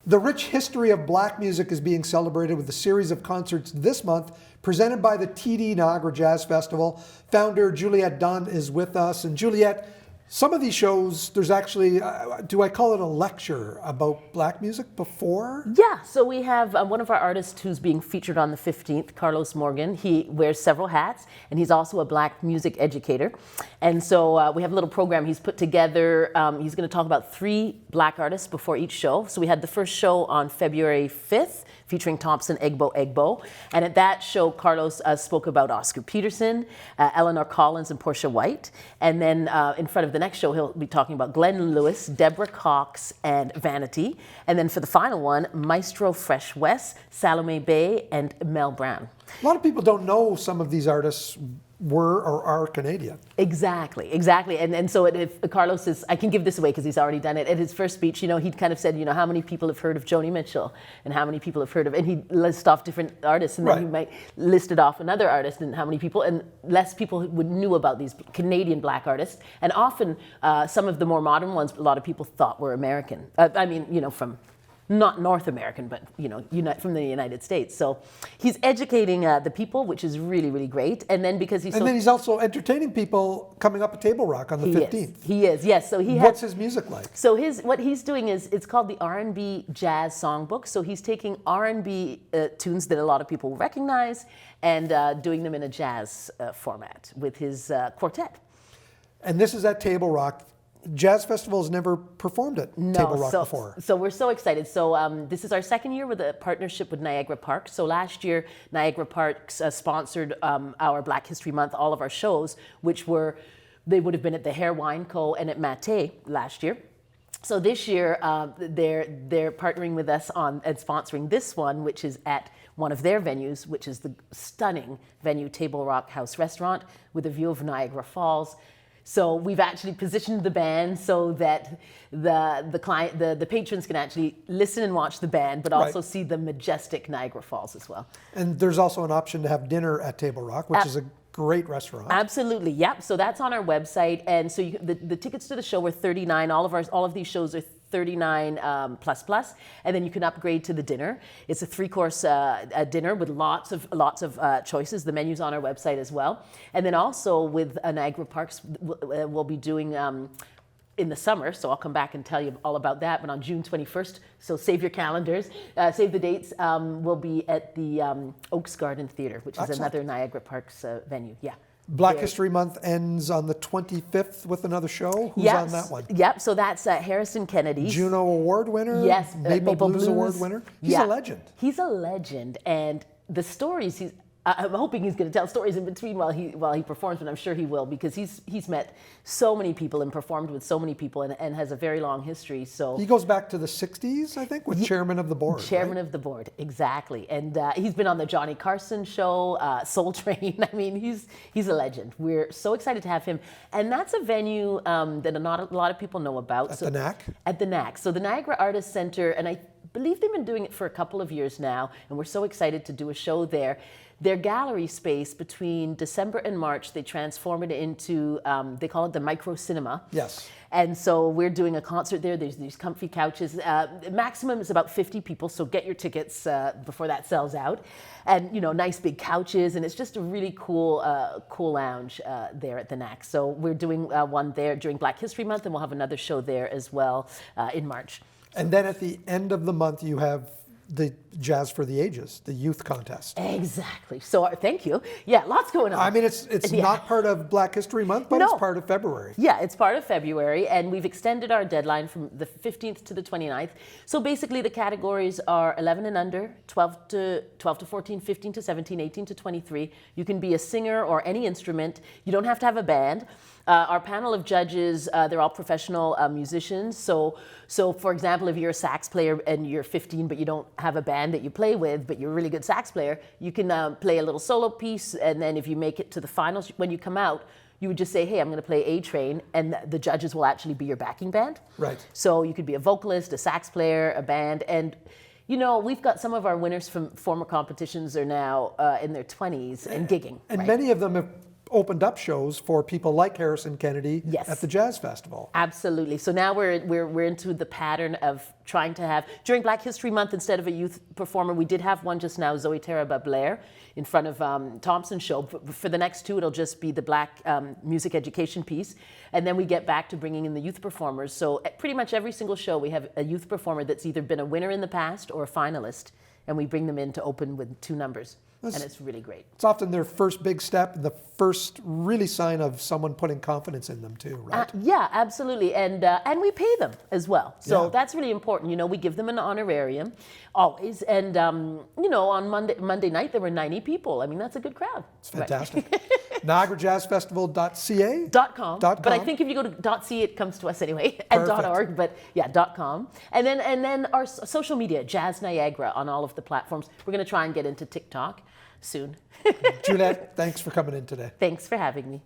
The rich history of black music is being celebrated with a series of concerts this month presented by the TD Niagara Jazz Festival. Founder Juliet Dunn is with us. And Juliet, some of these shows, there's actually, do I call it a lecture about black music before? Yeah, so we have one of our artists who's being featured on the 15th, Carlos Morgan. He wears several hats, and he's also a black music educator. And so we have a little program he's put together. He's going to talk about 3 black artists before each show. So we had the first show on February 5th, featuring Thompson Egbo. And at that show, Carlos spoke about Oscar Peterson, Eleanor Collins, and Portia White. And then in front of the next show, he'll be talking about Glenn Lewis, Deborah Cox, and Vanity. And then for the final one, Maestro Fresh West, Salome Bay, and Mel Brown. A lot of people don't know some of these artists were or are Canadian. Exactly. And so if Carlos is, I can give this away because he's already done it. At his first speech, he'd kind of said, how many people have heard of Joni Mitchell and how many people have heard of, and he'd list off different artists, and then he might list it off another artist and how many people, and less people knew about these Canadian black artists. And often some of the more modern ones, a lot of people thought were American. From not North American, but from the United States. So he's educating the people, which is really, really great. And then because then he's also entertaining people coming up at Table Rock on the 15th. He is, yes. So what's his music like? So what he's doing is, it's called the R&B Jazz Songbook. So he's taking R&B tunes that a lot of people recognize and doing them in a jazz format with his quartet. And this is at Table Rock. Jazz Festival has never performed at Table Rock before. So we're so excited. So this is our second year with a partnership with Niagara Park. So last year, Niagara Parks sponsored our Black History Month, all of our shows, they would have been at the Hair Wine Co. and at Maté last year. So this year, they're partnering with us and sponsoring this one, which is at one of their venues, which is the stunning venue, Table Rock House Restaurant, with a view of Niagara Falls. So we've actually positioned the band so that the patrons can actually listen and watch the band, but also see the majestic Niagara Falls as well. And there's also an option to have dinner at Table Rock, which is a great restaurant. Absolutely, yep. So that's on our website, and so the tickets to the show were $39. All of these shows are $39 plus, and then you can upgrade to the dinner. It's a 3-course dinner with lots of choices. The menu's on our website as well. And then also with Niagara Parks, we'll be doing in the summer, so I'll come back and tell you all about that, but on June 21st, so save your calendars, save the dates, we'll be at the Oaks Garden Theatre, which is another Niagara Parks venue, yeah. Black History Month ends on the 25th with another show. Who's on that one? Yep, so that's Harrison Kennedy. Juno Award winner? Yes. Maple Blues Award winner? He's a legend. He's a legend, and the stories I'm hoping he's going to tell stories in between while he performs, but I'm sure he will, because he's met so many people and performed with so many people and has a very long history. So he goes back to the 60s, I think, with Chairman of the Board. Chairman of the Board, exactly. And he's been on the Johnny Carson show, Soul Train. I mean, he's a legend. We're so excited to have him. And that's a venue that not a lot of people know about. At the NAC? At the NAC. So the Niagara Artists Center, and I believe they've been doing it for a couple of years now, and we're so excited to do a show there. Their gallery space between December and March, they transform it into, they call it the micro cinema. Yes. And so we're doing a concert there. There's these comfy couches. Maximum is about 50 people, so get your tickets before that sells out. And nice big couches, and it's just a really cool lounge there at the NAC. So we're doing one there during Black History Month, and we'll have another show there as well in March. And then at the end of the month, you have the Jazz for the Ages, the youth contest. Exactly. So thank you. Yeah, lots going on. I mean, it's not part of Black History Month, but it's part of February. Yeah, it's part of February, and we've extended our deadline from the 15th to the 29th. So basically the categories are 11 and under, 12 to 14, 15 to 17, 18 to 23. You can be a singer or any instrument. You don't have to have a band. Our panel of judges, they're all professional musicians. So for example, if you're a sax player and you're 15 but you don't have a band that you play with, but you're a really good sax player, you can play a little solo piece, and then if you make it to the finals, when you come out, you would just say, hey, I'm going to play A Train, and the judges will actually be your backing band. Right. So you could be a vocalist, a sax player, a band, and we've got some of our winners from former competitions are now in their 20s and gigging. And many of them have opened up shows for people like Harrison Kennedy Yes. at the Jazz Festival. Absolutely. So now we're into the pattern of trying to have, during Black History Month, instead of a youth performer, we did have one just now, Zoe Teraba Blair, in front of Thompson's show. For the next two, it'll just be the Black music education piece. And then we get back to bringing in the youth performers. So at pretty much every single show, we have a youth performer that's either been a winner in the past or a finalist. And we bring them in to open with 2 numbers. And it's really great. It's often their first big step, the first really sign of someone putting confidence in them too, right? Yeah, absolutely, and we pay them as well. So Yeah. that's really important. You know, we give them an honorarium, always. And you know, on Monday night there were 90 people. I mean, that's a good crowd. It's fantastic. NiagaraJazzFestival.ca? .com. .com. But I think if you go to .ca, it comes to us anyway, and Perfect. .org. But yeah, .com. And then our social media, Jazz Niagara, on all of the platforms. We're going to try and get into TikTok soon. Juliet, thanks for coming in today. Thanks for having me.